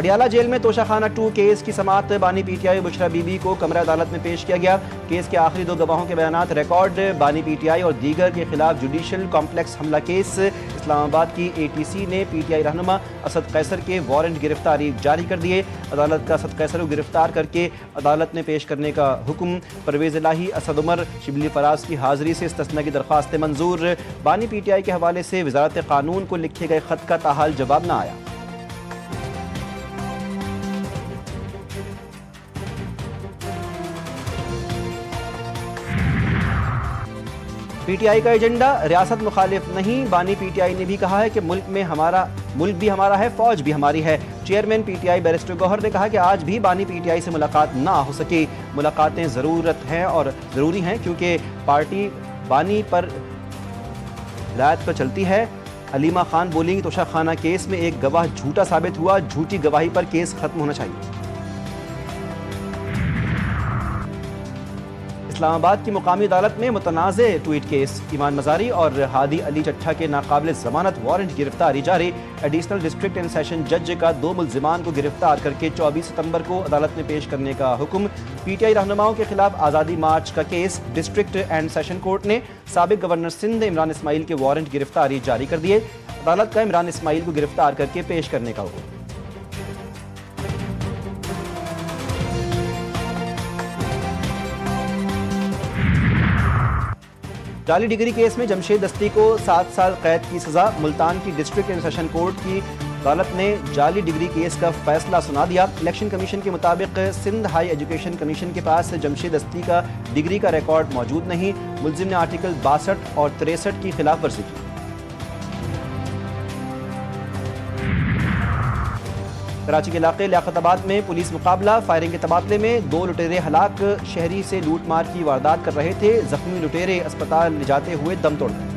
Adiala jail میں توشہ خانہ 2 case کی سماعت بانی پی T I Bushra be be کو کمرہ عدالت میں پیش کیا گیا۔ کیس کے آخری 2 گواہوں کے بیانات ریکارڈ۔ بانی پی ٹی آئی اور دیگر کے خلاف جوڈیشل کمپلیکس حملہ کیس۔ اسلام آباد کی اے ٹی سی نے پی ٹی آئی رہنما اسد قیصر کے وارنٹ گرفتاری جاری کر دیے۔ عدالت کا اسد قیصر کو گرفتار کر کے عدالت میں پیش کرنے کا حکم۔ پرویز الہی، اسد عمر، شبلی فراز کی حاضری سے استثناء کی درخواستیں منظور۔ بانی پی ٹی آئی کے حوالے سے وزارت قانون کو لکھے گئے خط کا تاحال جواب نہ آیا۔ پی ٹی آئی کا ایجنڈا ریاست مخالف نہیں۔ بانی پی ٹی آئی نے بھی کہا ہے کہ ملک بھی ہمارا ہے، فوج بھی ہماری ہے۔ Chairman P T I barrister Gohar نے کہا کہ آج بھی بانی پی ٹی آئی سے ملاقات نہ ہو سکی۔ ملاقاتیں ضروری ہیں کیونکہ پارٹی بانی پر ہدایت پر چلتی ہے۔ علیمہ خان بولیں گی توشہ خانہ کیس میں ایک گواہ جھوٹا ثابت ہوا، جھوٹی گواہی پر کیس ختم ہونا چاہیے۔ اسلام آباد کی مقامی عدالت میں متنازع ٹویٹ کیس۔ ایمان مزاری اور ہادی علی چٹھا کے ناقابل ضمانت وارنٹ گرفتاری جاری۔ ایڈیشنل ڈسٹرکٹ اینڈ سیشن جج کا 2 ملزمان کو گرفتار کر کے 24 ستمبر کو عدالت میں پیش کرنے کا حکم۔ پی ٹی آئی رہنماؤں کے خلاف آزادی مارچ کا case. District and session court نے سابق گورنر سندھ عمران اسماعیل کے وارنٹ گرفتاری جاری کر دیے۔ عدالت کا عمران اسماعیل کو گرفتار کر کے پیش کرنے کا حکم۔ جعلی ڈگری کیس میں جمشید دستی کو 7 سال قید کی سزا۔ ملتان کی ڈسٹرکٹ اینڈ سیشن کورٹ کی عدالت نے جعلی ڈگری کیس کا فیصلہ سنا دیا۔ الیکشن کمیشن کے مطابق سندھ ہائی ایجوکیشن کمیشن کے پاس جمشید دستی کا ڈگری کا ریکارڈ موجود نہیں۔ ملزم نے آرٹیکل 62 اور 63 کی خلاف ورزی کی۔ کراچی کے علاقے لیاقت آباد میں پولیس مقابلہ۔ فائرنگ کے تبادلے میں 2 لٹیرے ہلاک۔ شہری سے لوٹ مار کی واردات کر رہے تھے۔ زخمی لٹیرے اسپتال لے جاتے ہوئے دم توڑ گئے۔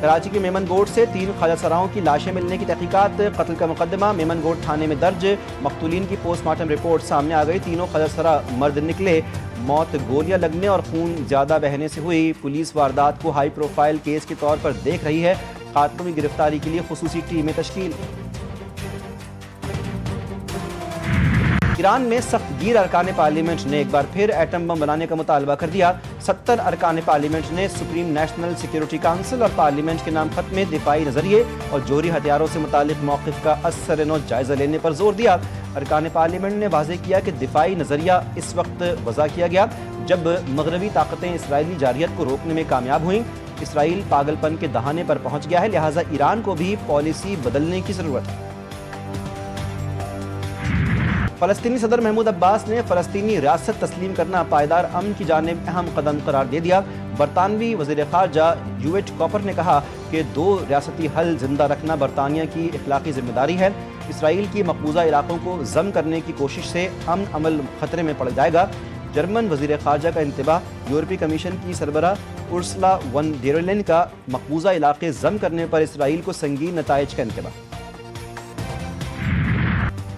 کراچی کے میمن گوٹ سے 3 خواجہ سراؤں کی لاشیں ملنے کی تحقیقات۔ قتل کا مقدمہ میمن گوٹ تھانے میں درج۔ مقتولین کی پوسٹ مارٹم رپورٹ سامنے آ گئی۔ تینوں خواجہ سرا مرد نکلے۔ موت گولیاں لگنے اور خون زیادہ بہنے سے ہوئی۔ پولیس واردات کو ہائی پروفائل کیس کے طور پر دیکھ رہی ہے۔ قاتلوں کی گرفتاری کے لیے خصوصی ٹیمیں تشکیل۔ ایران میں سخت گیر ارکان پارلیمنٹ نے ایک بار پھر ایٹم بم بنانے کا مطالبہ کر دیا۔ 70 ارکان پارلیمنٹ نے سپریم نیشنل سیکیورٹی کونسل اور پارلیمنٹ کے نام خط میں دفاعی نظریے اور جوہری ہتھیاروں سے متعلق موقف کا اثر نو جائزہ لینے پر زور دیا۔ ارکان پارلیمنٹ نے واضح کیا کہ دفاعی نظریہ اس وقت وضع کیا گیا جب مغربی طاقتیں اسرائیلی جارحیت کو روکنے میں کامیاب ہوئیں۔ اسرائیل پاگل پن کے دہانے پر پہنچ گیا ہے، لہٰذا ایران کو بھی پالیسی بدلنے کی ضرورت ہے۔ فلسطینی صدر محمود عباس نے فلسطینی ریاست تسلیم کرنا پائیدار امن کی جانب اہم قدم قرار دے دیا۔ برطانوی وزیر خارجہ یویٹ کوپر نے کہا کہ 2 ریاستی حل زندہ رکھنا برطانیہ کی اخلاقی ذمہ داری ہے۔ اسرائیل کی مقبوضہ علاقوں کو ضم کرنے کی کوشش سے امن عمل خطرے میں پڑ جائے گا۔ جرمن وزیر خارجہ کا انتباہ۔ یورپی کمیشن کی سربراہ ارسلا ون ڈیر لائن کا مقبوضہ علاقے ضم کرنے پر اسرائیل کو سنگین نتائج کا انتباہ۔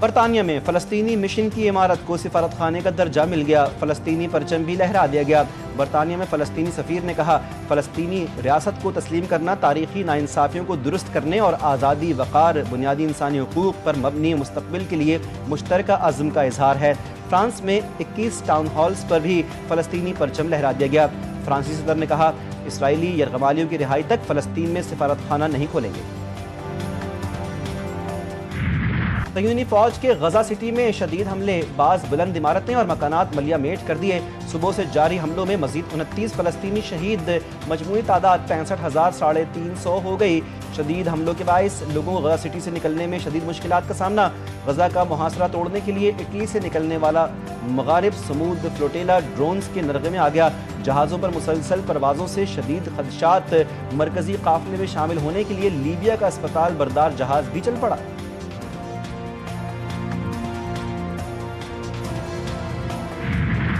برطانیہ میں فلسطینی مشن کی عمارت کو سفارت خانے کا درجہ مل گیا۔ فلسطینی پرچم بھی لہرا دیا گیا۔ برطانیہ میں فلسطینی سفیر نے کہا فلسطینی ریاست کو تسلیم کرنا تاریخی ناانصافیوں کو درست کرنے اور آزادی، وقار، بنیادی انسانی حقوق پر مبنی مستقبل کے لیے مشترکہ عزم کا اظہار ہے۔ فرانس میں 21 ٹاؤن ہالز پر بھی فلسطینی پرچم لہرا دیا گیا۔ فرانسیسی صدر نے کہا اسرائیلی یرغمالیوں کی رہائی تک فلسطین میں سفارت خانہ نہیں کھولیں گے۔ صہیونی فوج کے غزہ سٹی میں شدید حملے، بعض بلند عمارتیں اور مکانات ملیہ میٹ کر دیے۔ صبح سے جاری حملوں میں مزید 29 فلسطینی شہید، مجموعی تعداد 65,350 ہو گئی۔ شدید حملوں کے باعث لوگوں کو غزہ سٹی سے نکلنے میں شدید مشکلات کا سامنا۔ غزہ کا محاصرہ توڑنے کے لیے اٹلی سے نکلنے والا مغارب سمود فلوٹیلا ڈرونز کے نرغے میں آ گیا۔ جہازوں پر مسلسل پروازوں سے شدید خدشات۔ مرکزی قافلے میں شامل ہونے کے لیے لیبیا کا اسپتال بردار جہاز بھی چل پڑا۔